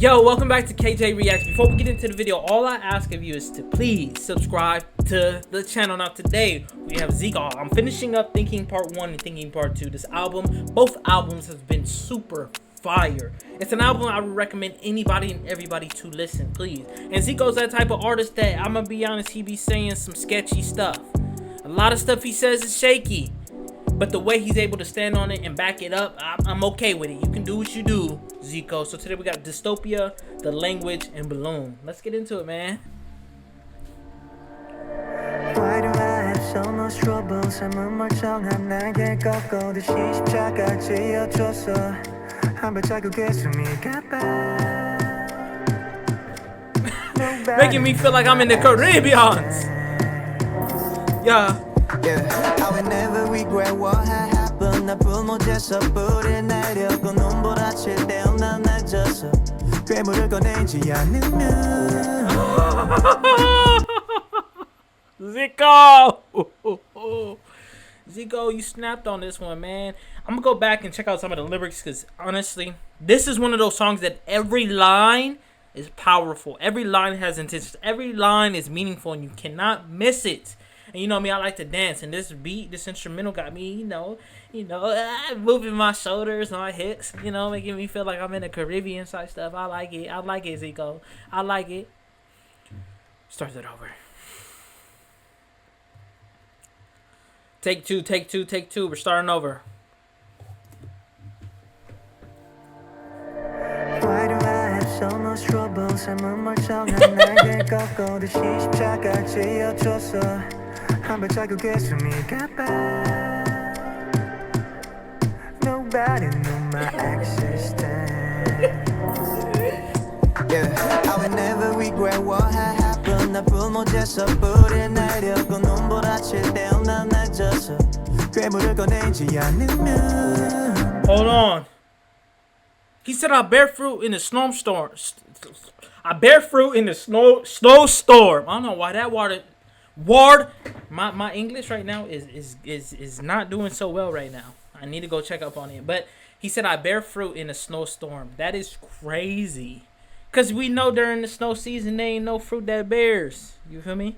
Yo, welcome back to KJ Reacts. Before we get into the video, all I ask of you is to please subscribe to the channel. Now today, we have ZICO. I'm finishing up Thinking Part 1 and Thinking Part 2. This album, both albums have been super fire. It's an album I would recommend anybody and everybody to listen, please. And ZICO's that type of artist that, I'm gonna be honest, he be saying some sketchy stuff. A lot of stuff he says is shaky. But the way he's able to stand on it and back it up, I'm okay with it. You can do what you do, ZICO. So today we got Dystopia, The Language, and Balloon. Let's get into it, man. Why do I have so much trouble? 삶은 멀쩡한 날개 꺾어듯이 십자가 쥐어줬어 한 발자국의 숨이 가빠 Making me feel like I'm in the Caribbean. Yeah. I will never regret what happened. 나쁜 못해서 불을 내렸고 눈보라칠 때 난 낮았어 괴물을 꺼내지 않으면 ZICO! ZICO, you snapped on this one, man. I'm gonna go back and check out some of the lyrics because honestly, this is one of those songs that every line is powerful. Every line has intention. Every line is meaningful and you cannot miss it. And you know me, I like to dance, and this beat, this instrumental got me, moving my shoulders and my hips, making me feel like I'm in the Caribbean side stuff. I like it, ZICO. I like it. Start it over. Take two. We're starting over. Why do I have so much trouble? 삶은 멀쩡한 날개 꺾어듯이 십자가 쥐어줬어 한 발자국의 숨이 가빠 Nobody knew my existence I will never regret what happened 나쁜 못해서 불을 내렸고 눈보라칠 때 난 낮았어 괴물을 꺼내지 않으면 Hold on. He said I bear fruit in the snowstorm. I bear fruit in the snowstorm. I don't know why that word my English right now is not doing so well right now. I need to go check up on it. But he said I bear fruit in a snowstorm. That is crazy. Cause we know during the snow season there ain't no fruit that bears. You feel me?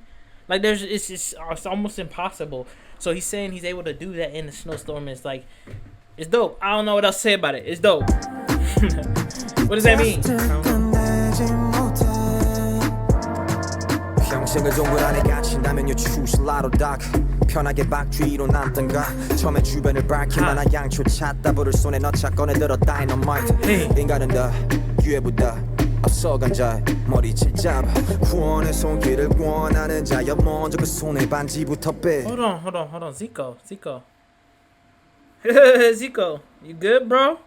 Like it's almost impossible. So he's saying he's able to do that in the snowstorm. It's like it's dope. I don't know what else to say about it. It's dope. What does that mean? 평생을 동굴 안에 갇힌다면 you choose lotto dog 편하게 박쥐로 남던가 처음에 주변을 밝힐 만한 양초 찾다 불을 손에 넣자 꺼내들어 dynamite 인간은 더 기회보다 앞서간 자 머리채 잡아 구원의 손길을 원하는 자여 먼저 그 손에 반지부터 빼 Hold on ZICO ZICO, you good, bro?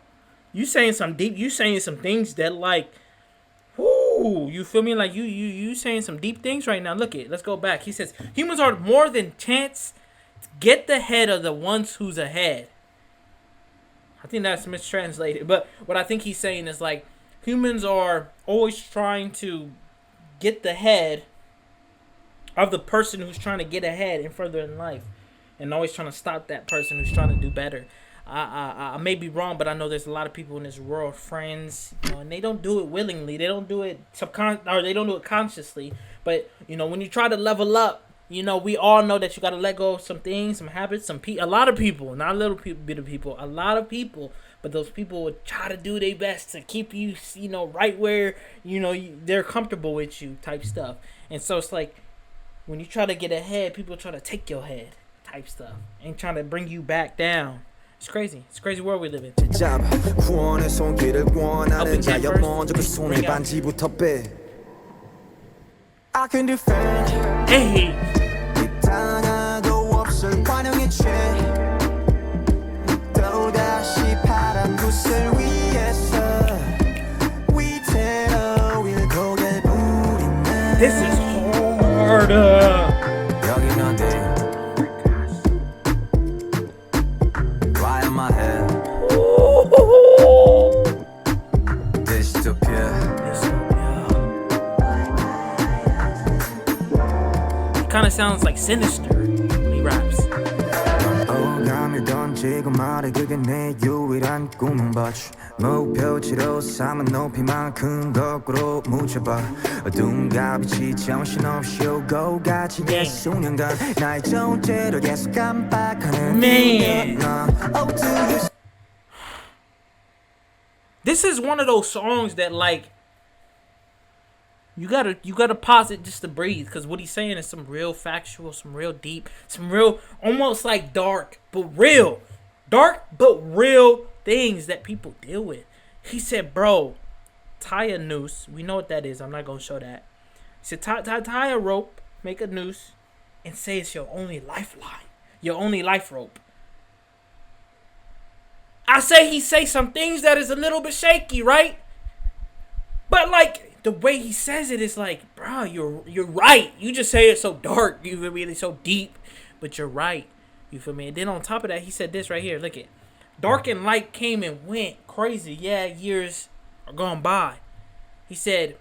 You saying some deep, you saying some things that like Ooh, you feel me? Like you saying some deep things right now. Look it. Let's go back. He says humans are more than chance to get the head of the ones who's ahead. I think that's mistranslated, but what I think he's saying is like humans are always trying to get the head of the person who's trying to get ahead and further in life, and always trying to stop that person who's trying to do better. I may be wrong, but I know there's a lot of people in this world, friends, and they don't do it willingly. They don't do it or they don't do it consciously. But when you try to level up, we all know that you got to let go of some things, some habits, a lot of people, not a little bit of people, a lot of people. But those people would try to do their best to keep you, right where they're comfortable with you, type stuff. And so it's like when you try to get ahead, people try to take your head, type stuff, and trying to bring you back down. It's crazy. It's a crazy world we live in. 구원의 손길을 원하는 자여 먼저 그 손에 반지부터 빼 I can defend Hey. 당하도 없을 환영의 죄 또다시 파란 붓을 위해서 위태로 일고개 부리네 This is hard. 여긴 어디 Kind of sounds like Sinister when he raps. 오감을 던지고 말 말해 그게 내 유일한 꿈은 but 목표치로 삼은 높이만큼 거꾸로 묻혀봐 어두운 가빛이 정신없이 오고 가지 수년간 나의 존재를 계속 깜빡하는 Man. Oh, do you This is one of those songs that like you gotta pause it just to breathe, because what he's saying is some real factual, some real deep, some real almost like dark but real things that people deal with. He said, bro, tie a noose. We know what that is. I'm not gonna show that. He said, tie a rope, make a noose, and say it's your only lifeline, your only life rope. I say he say some things that is a little bit shaky, right? But like the way he says it is like, bro, you're right. You just say it so dark, you feel me? It's so deep, but you're right. You feel me? And then on top of that, he said this right here. Look at, dark and light came and went crazy. Yeah, years are gone by. He said,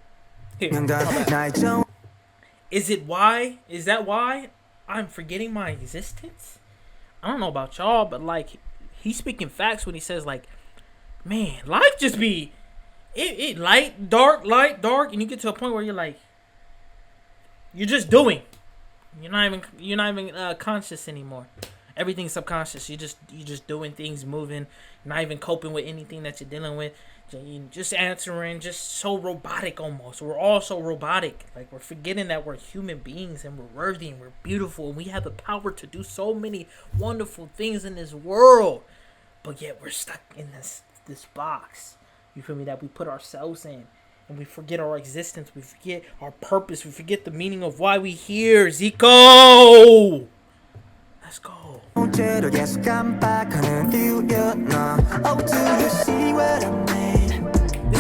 here, is it why? Is that why I'm forgetting my existence? I don't know about y'all, but like he's speaking facts when he says like, man, life just be it light, dark, and you get to a point where you're like, you're just doing. You're not even conscious anymore. Everything's subconscious. You just doing things, moving, not even coping with anything that you're dealing with. Just answering, just so robotic almost. We're all so robotic. Like we're forgetting that we're human beings and we're worthy and we're beautiful and we have the power to do so many wonderful things in this world. But yet we're stuck in this box. You feel me? That we put ourselves in. And we forget our existence. We forget our purpose. We forget the meaning of why we here. ZICO! Let's go. This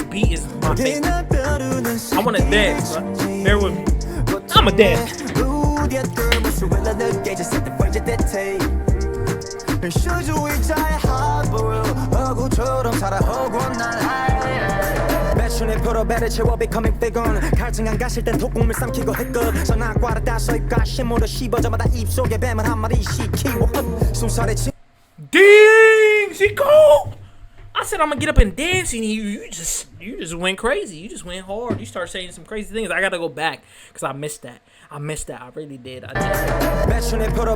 beat is my favorite. I want to dance, bro. Bear with me. I'ma dance. 매춘의 표로 배를 채워 becoming bigger 갈증한 가실 땐 독국물 삼키고 했급 전학과를 따서 입가심으로 씹어져마다 입속에 뱀을 한 마리씩 키워 숨살에 Dang, ZICO! I said I'm gonna get up and dance, and you just went crazy. You just went hard. You start saying some crazy things. I gotta go back because I missed that. I really did. I did. Swallow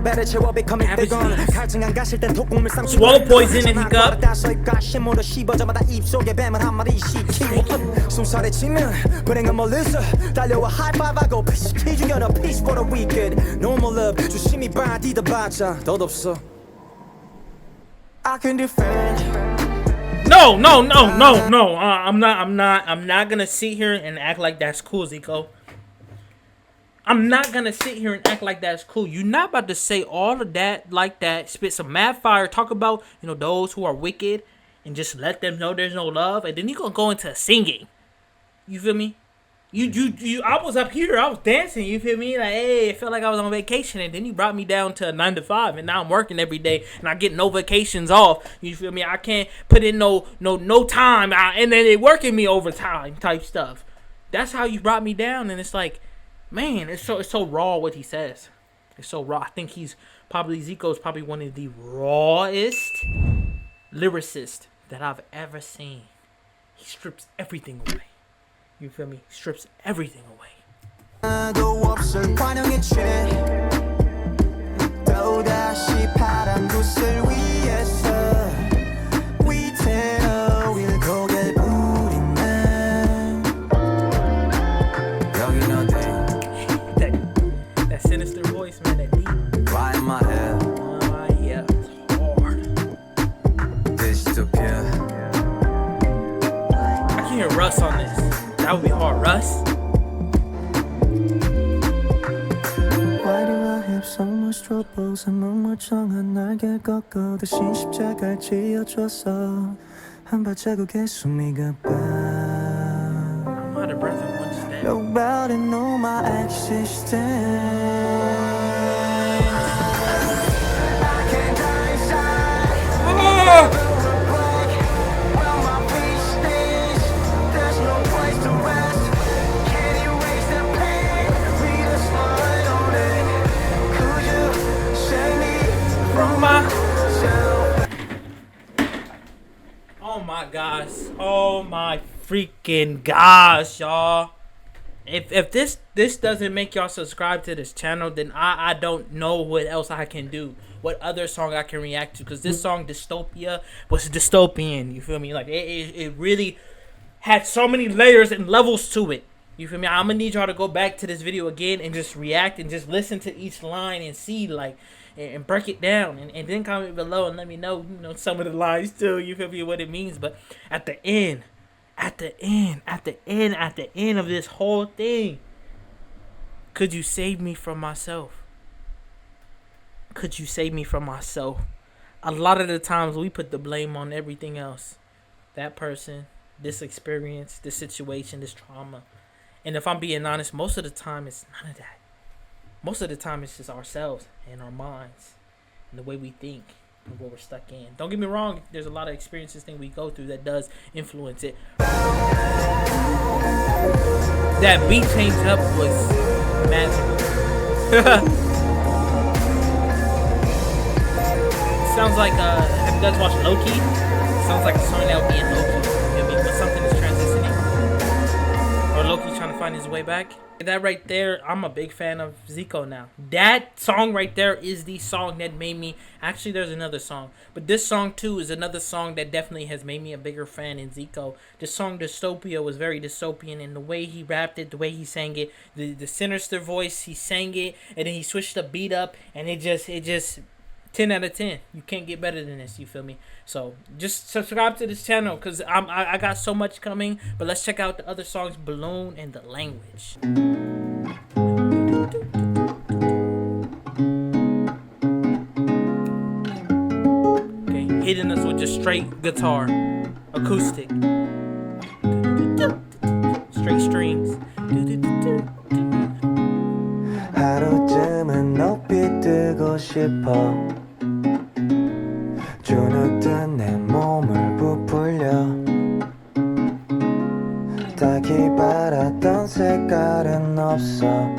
poison in hiccup. I can defend. No. I'm not gonna sit here and act like that's cool, ZICO. I'm not gonna sit here and act like that's cool. You're not about to say all of that like that. Spit some mad fire. Talk about those who are wicked, and just let them know there's no love. And then you gonna go into singing. You feel me? You. I was up here. I was dancing. You feel me? Like, hey, it felt like I was on vacation, and then you brought me down to 9 to 5, and now I'm working every day, and I get no vacations off. You feel me? I can't put in no time, and then they working me overtime type stuff. That's how you brought me down, and it's like, man, it's so raw what he says. It's so raw. I think ZICO is probably one of the rawest lyricists that I've ever seen. He strips everything away. You feel me? Strips everything away. That sinister voice, man, that deep. Right in my head. Yeah, it's hard. Dystopia. I can hear Russ on this. That would be hard, Russ. Why do I have so much trouble? 사뭇무정한 날개 꺾어드신 십자가를 쥐어줘서 한 발자국의 숨이 가빠. I'm out of breath in one step. Nobody know my existence. I can't die inside. freaking gosh, y'all. If this doesn't make y'all subscribe to this channel, then I don't know what else I can do. What other song I can react to? Because this song Dystopia was dystopian. You feel me? Like it really had so many layers and levels to it. You feel me? I'm gonna need y'all to go back to this video again and just react and just listen to each line and see like and break it down and then comment below and let me know, you know, some of the lines too. You feel me? What it means. But at the end of this whole thing, could you save me from myself? Could you save me from myself? A lot of the times we put the blame on everything else. That person, this experience, this situation, this trauma. And if I'm being honest, most of the time it's none of that. Most of the time it's just ourselves and our minds and the way we think and what we're stuck in. Don't get me wrong, there's a lot of experiences things we go through that does influence it. That beat change up was magical. Sounds like have you guys watched Loki? Sounds like a song that would be in Loki. You know what I mean? When something is transitioning or Loki's trying to find his way back. That right there, I'm a big fan of ZICO now. That song right there is the song that made me, actually there's another song, but this song too is another song that definitely has made me a bigger fan in ZICO. The song Dystopia was very dystopian in the way he rapped it, the way he sang it, the sinister voice, he sang it, and then he switched the beat up, and it just 10 out of 10. You can't get better than this, you feel me? So just subscribe to this channel because I got so much coming. But let's check out the other songs, Balloon and The Language. Okay, hitting us with just straight guitar, acoustic, straight strings. 하루쯤은 높이 뜨고 싶어 주눅든 내 몸을 부풀려 딱히 바랐던 색깔은 없어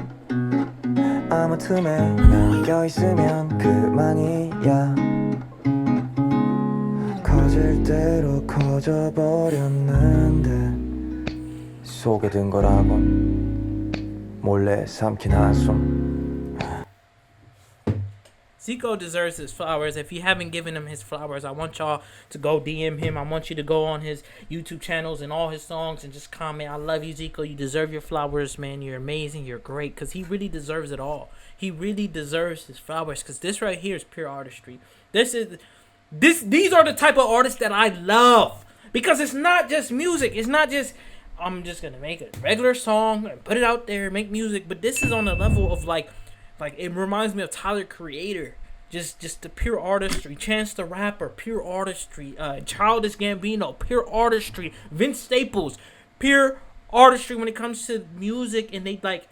아무 틈에 남겨있으면 그만이야 커질 대로 커져버렸는데 속에 든 거라고 몰래 삼킨 한숨 ZICO deserves his flowers. If you haven't given him his flowers, I want y'all to go DM him. I want you to go on his YouTube channels and all his songs and just comment. I love you, ZICO. You deserve your flowers, man. You're amazing. You're great. Because he really deserves it all. He really deserves his flowers. Because this right here is pure artistry. These are the type of artists that I love. Because it's not just music. It's not just, I'm just going to make a regular song and put it out there, make music. But this is on the level of like it reminds me of Tyler Creator, just the pure artistry. Chance the Rapper, pure artistry. Childish Gambino, pure artistry. Vince Staples, pure artistry when it comes to music. And they like,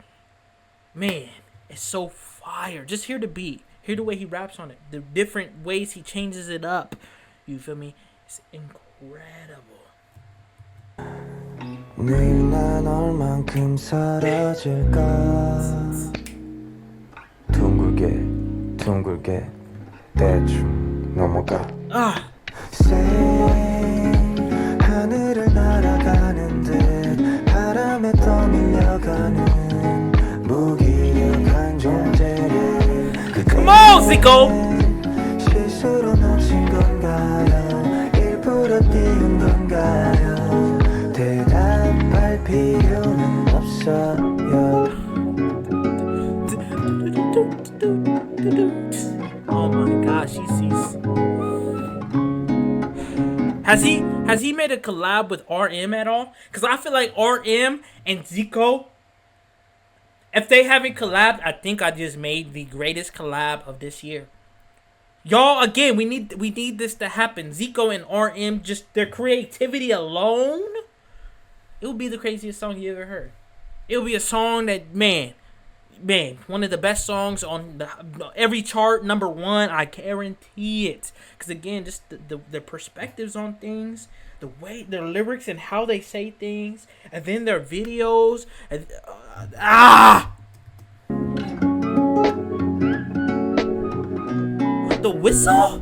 man, it's so fire. Just hear the beat, hear the way he raps on it, the different ways he changes it up. You feel me? It's incredible. 내일 난 얼만큼 사라질까 둥글게 대충 넘어가 하늘을 날아가는 듯 바람에 떠밀려가는 무기력한 존재를 Come on, ZICO! 실수로 놓친 건가요 일부러 띄운 건가요 대답할 필요는 없어요 Oh my gosh, has he made a collab with RM at all? Because I feel like RM and ZICO, if they haven't collabed, I think I just made the greatest collab of this year. Y'all, again, we need this to happen. ZICO and RM, just their creativity alone, it would be the craziest song you ever heard. It would be a song that, man, one of the best songs on every chart, #1. I guarantee it. Because again, just the perspectives on things, the way their lyrics and how they say things, and then their videos. And, the whistle,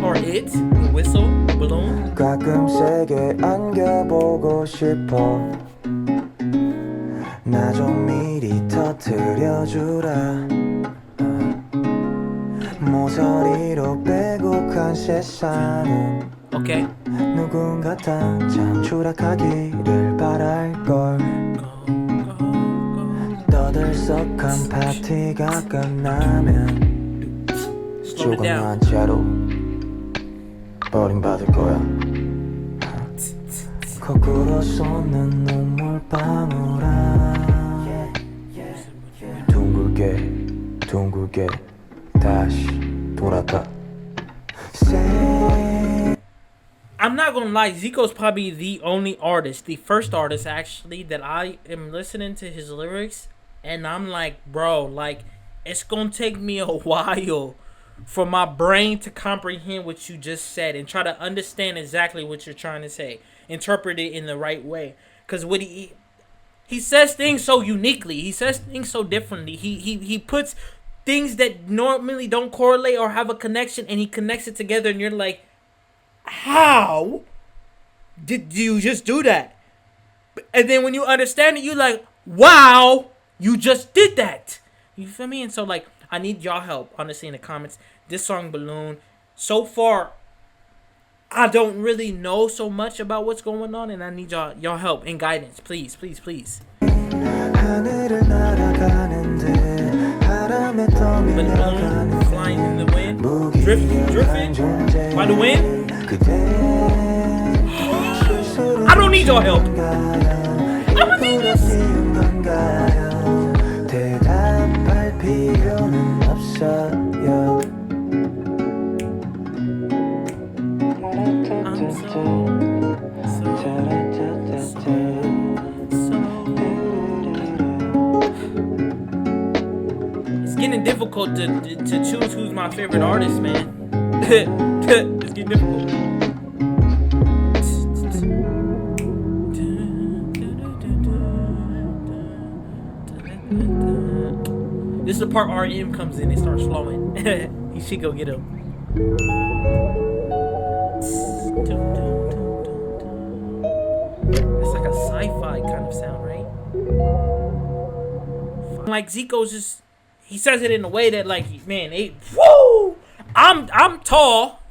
or it. whistle, balloon. 가끔 세게 안겨보고 싶어 나 좀 미리 터뜨려주라 모서리로 빼곡한 세상은 Okay. 누군가 당장 추락하기를 바랄걸 떠들썩한 파티가 끝나면 Slow it down. 조금만 채로 버림받을 거야 거꾸로 쏟는 눈물방울아 둥글게 다시 돌아가 I'm not gonna lie, Zico's probably the only artist, the first artist actually, that I am listening to his lyrics and I'm like, bro, like, it's gonna take me a while for my brain to comprehend what you just said and try to understand exactly what you're trying to say. Interpret it in the right way. Because what he says things so uniquely. He says things so differently. He puts things that normally don't correlate or have a connection and he connects it together and you're like, how did you just do that? And then when you understand it, you're like, wow, you just did that. You feel me? And so, like, I need y'all help, honestly, in the comments. This song, Balloon, so far, I don't really know so much about what's going on, and I need y'all help and guidance. Please, please, please. 하늘을 날아가는데 바람에 Balloon flying in the wind, drifting by the wind. I don't need your help. I don't need this. 대답할 필요는 없어요. It's getting difficult to choose who's my favorite artist, man. It's getting difficult. This is the part RM comes in and starts flowing. You should go get him. It's like a sci-fi kind of sound, right? Like Zico's just, he says it in a way that, like, man, woo! I'm tall.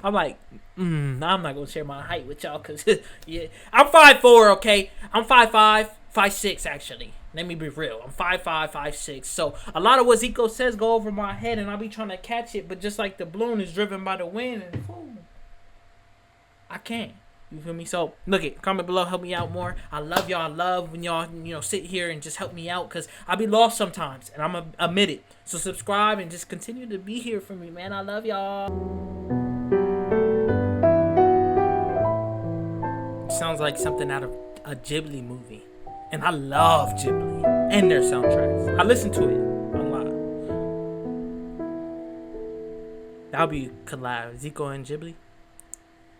I'm like, I'm not gonna share my height with y'all, cause yeah, I'm 5'4", okay? I'm 5'5", 5'6", actually. Let me be real. I'm 5'5", 5'6". So a lot of what Zico says go over my head, and I'll be trying to catch it, but just like the balloon is driven by the wind, and boom, I can't. You feel me? So look it. Comment below. Help me out more. I love y'all. I love when y'all sit here and just help me out, cause I be lost sometimes, and I'm admit it. So subscribe and just continue to be here for me, man. I love y'all. Sounds like something out of a Ghibli movie. And I love Ghibli and their soundtracks. I listen to it a lot. That'll be a collab. Zico and Ghibli.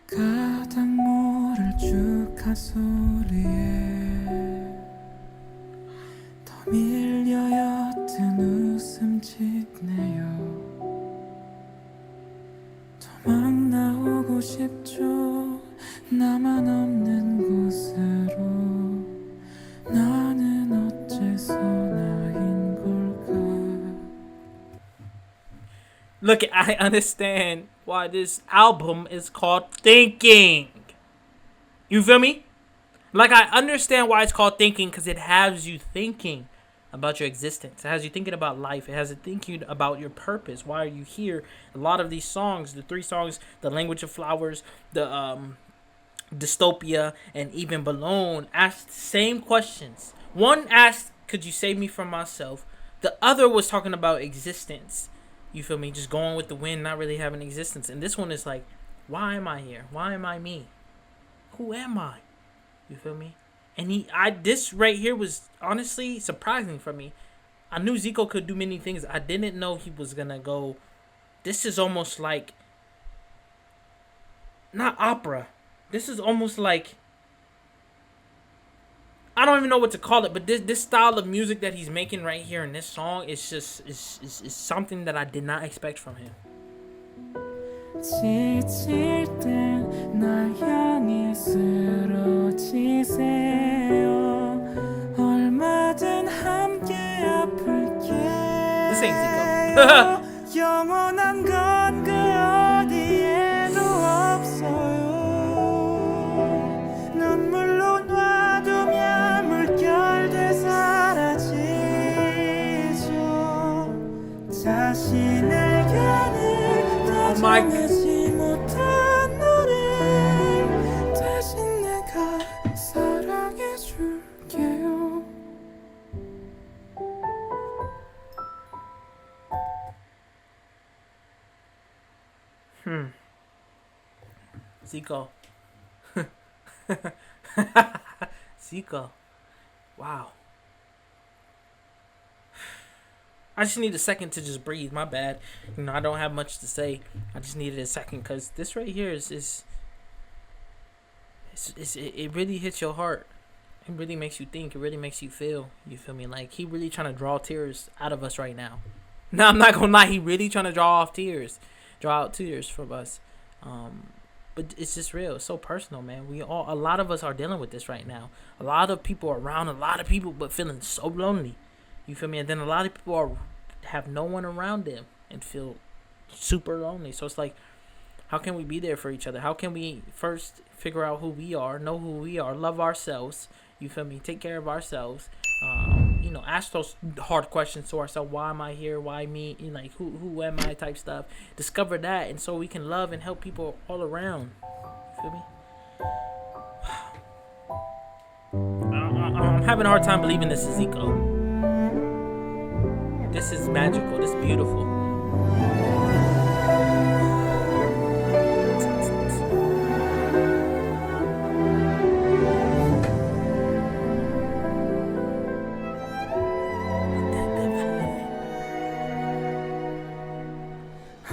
가닥 모를 축하 소리에 더 밀려였던 웃음 짓네요 도망 나오고 싶죠 나만 없는 곳으로 나는 어째서 나인 걸까 Look, I understand why this album is called Thinking. You feel me? Like, I understand why it's called Thinking, because it has you thinking about your existence. It has you thinking about life. It has you thinking about your purpose. Why are you here? A lot of these songs, the 3 songs, The Language of Flowers, the Dystopia, and even Balloon, asked the same questions. One asked, could you save me from myself? The other was talking about existence. You feel me? Just going with the wind, not really having existence. And this one is like, why am I here? Why am I me? Who am I? You feel me? And this right here was honestly surprising for me. I knew Zico could do many things. I didn't know he was gonna go. This is almost like, not opera. This is almost like, I don't even know what to call it, but this style of music that he's making right here in this song is just is something that I did not expect from him. 지칠 땐 날 향해 쓰러지세요 얼마든 함께 아플게요 This ain't ZICO. 영원한 건 그 어디에도 없어요 눈물로 놔두면 물결돼 사라지죠 자신의 견을 my 다정하지 못한 너를 대신 내가 사랑해줄게요 ZICO. ZICO. Wow. I just need a second to just breathe. My bad. I don't have much to say. I just needed a second because this right here it really hits your heart. It really makes you think. It really makes you feel. You feel me? Like he really trying to draw tears out of us right now. No, I'm not gonna lie. He really trying to draw out tears from us. But it's just real. It's so personal, man. A lot of us are dealing with this right now. A lot of people are around a lot of people, but feeling so lonely. You feel me? And then a lot of people have no one around them and feel super lonely. So it's like, how can we be there for each other? How can we first figure out who we are, know who we are, love ourselves? You feel me? Take care of ourselves. Ask those hard questions to ourselves. Why am I here? Why me? Like who am I? Type stuff. Discover that, and so we can love and help people all around. You feel me? I'm having a hard time believing this is ZICO. This is magical. This is beautiful.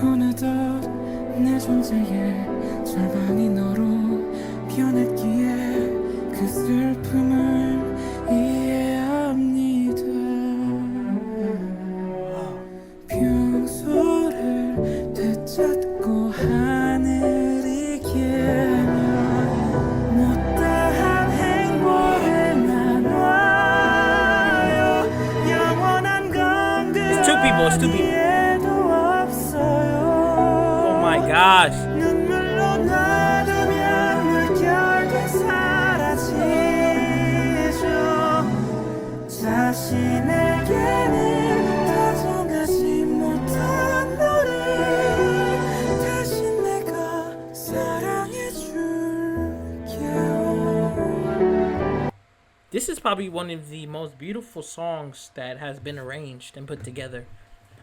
어느덧 내 존재의 절반이 너로 변했기에 그 슬픔을 이해합니다 평소를 되찾고 하늘이 개면 못다한 행복을 나눠요 영원한 건 그 It's two people. 어디에도 없어요 Oh my gosh. 눈물로 놔두면 물결돼 사라지죠 자신에게는 다정하지 못한 너를 대신 내가 사랑해줄게요 This is probably one of the most beautiful songs that has been arranged and put together.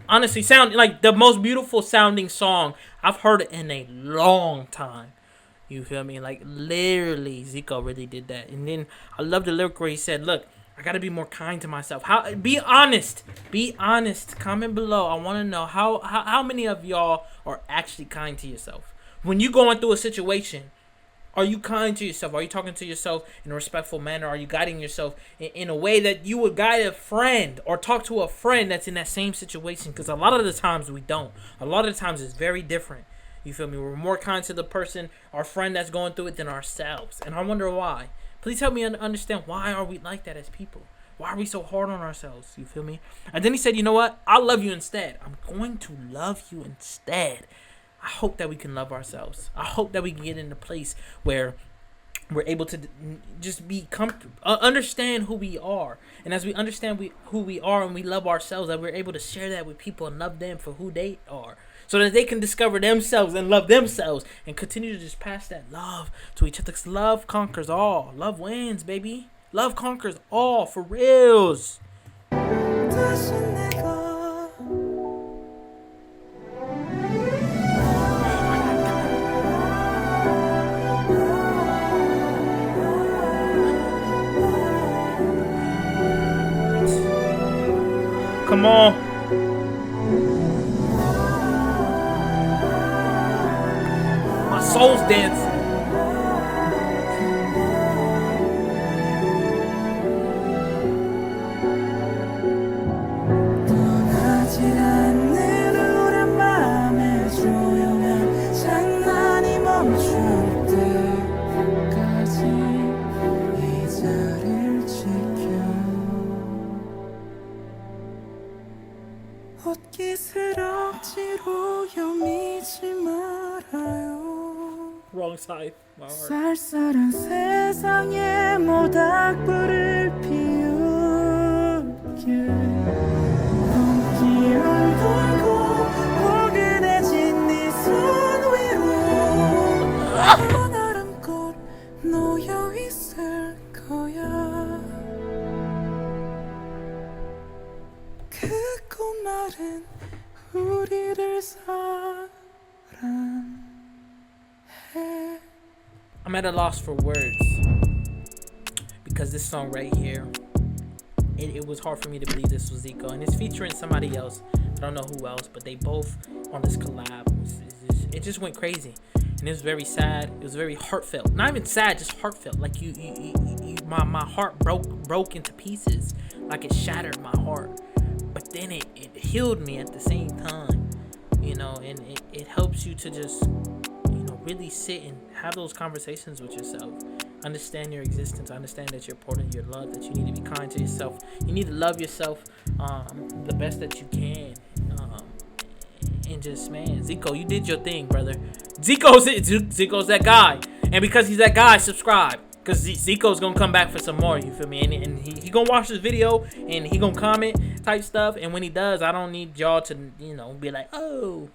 Honestly, sound like the most beautiful sounding song I've heard in a long time. You feel me? Like literally, ZICO really did that. And then I love the lyric where he said, "Look, I gotta be more kind to myself." Be honest. Be honest. Comment below. I want to know how many of y'all are actually kind to yourself when you going through a situation. Are you kind to yourself? Are you talking to yourself in a respectful manner? Are you guiding yourself in a way that you would guide a friend or talk to a friend that's in that same situation? Because a lot of the times we don't. A lot of the times it's very different. You feel me? We're more kind to the person, our friend that's going through it than ourselves. And I wonder why. Please help me understand, why are we like that as people? Why are we so hard on ourselves? You feel me? And then he said, you know what? I'll love you instead. I'm going to love you instead. I hope that we can love ourselves. I hope that we can get in a place where we're able to just be comfortable, understand who we are. And as we understand who we are and we love ourselves, that we're able to share that with people and love them for who they are. So that they can discover themselves and love themselves and continue to just pass that love to each other. 'Cause love conquers all. Love wins, baby. Love conquers all, for reals. Come on. My soul's dancing. 떠나질 않는 우리 맘의 조용한 Wrong side. My heart. 쌀쌀한 세상에 모닥불을 피울게 눈길 돌고 포근해진 네 손 위로 편안한 꽃 놓여 있을 거야 그 꽃말은 우리를 사랑해 I'm at a loss for words because this song right here, it was hard for me to believe this was ZICO, and it's featuring somebody else. I don't know who else, but they both on this collab. It just went crazy, and it was very sad. It was very heartfelt. Not even sad, just heartfelt. Like my heart broke into pieces. Like it shattered my heart, but then it healed me at the same time. You know, and it helps you to just really sit and have those conversations with yourself. Understand your existence. Understand that you're important. You're loved. That you need to be kind to yourself. You need to love yourself the best that you can. And just, man, ZICO, you did your thing, brother. ZICO's that guy. And because he's that guy, subscribe. Because ZICO's going to come back for some more, you feel me? And he going to watch this video and he going to comment type stuff. And when he does, I don't need y'all to, be like, oh,